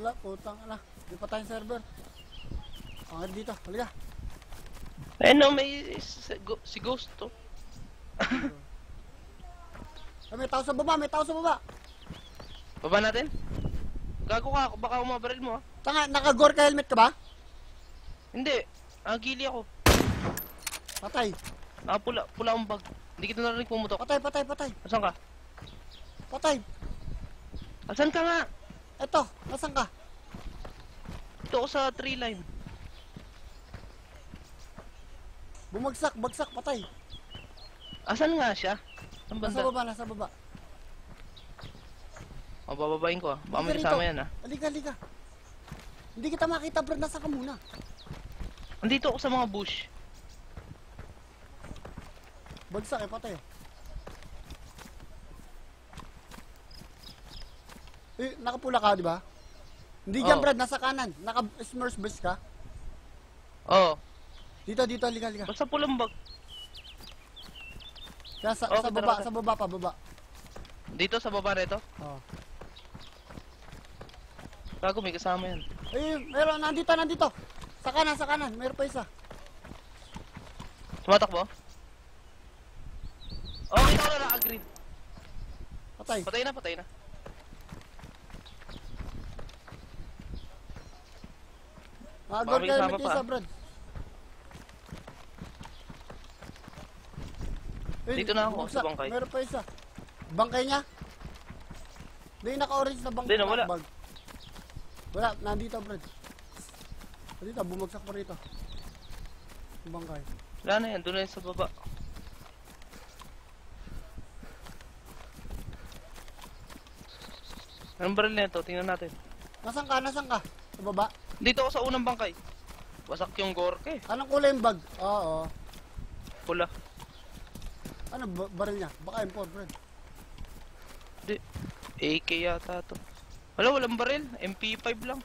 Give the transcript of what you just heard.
Wala, putang na. Di pa tayong server. Angat dito, halika. Eh no, may si Ghost to. Ay, may tao sa baba, may tao sa baba. Baba natin? Gago ka, baka umabaril mo ah. Tanga, naka-gore ka helmet ka ba? Hindi, gili ako. Patay. Pula ang bag. Hindi kita narinig pumutok. Patay, patay, patay. Asan ka? Patay. Asan ka nga? Eto, nasan ka? Ito ako sa tree line. Bumagsak, bagsak, patay. Asan nga siya? Ang Nasa banda? baba, nasa baba. O, bababain ko ah. Baka may Halika kasama rito. yan ah. Halika, halika. Hindi kita makita, Brad. Nasa ka muna. Andito ako sa mga bush. Bagsak eh, patay. Eh, nakapula ka, di ba? Hindi dyan, Oo. Brad. Nasa kanan. Naka-smurf bus ka. Oo. Dito, dito, halika, halika. Basta pulang bag. Kaya sa, Okay, sa tara, baba, tara. sa baba pa, baba. Dito sa baba nito. Oo. Gago, may kasama yan. Eh, meron, nandito, nandito. Sa kanan, meron pa isa. Tumatakbo? Oh, kita ko na naka-green. Patay. Patay na, patay na. Naka-gore may ka kasama helmet pa. isa, Brad. Eh, Dito na ako, bumagsak. sa bangkay. Meron pa isa. Bangkay niya? Hindi, naka-orange na bangkay. Hindi na, wala. Bag. Wala, nandito, Brad. Nandito, bumagsak pa rito. Yung bangkay. Wala na yan, doon na yan sa baba. Anong baril na ito? Tingnan natin. Nasaan ka? Nasaan ka? Sa baba? Dito ako sa unang bangkay. Wasak yung gorke. Anong kulay yung bag? Oo. Pula. Ano baril niya? Baka M4, Brad. Hindi. AK yata to. Wala, walang baril. MP5 lang.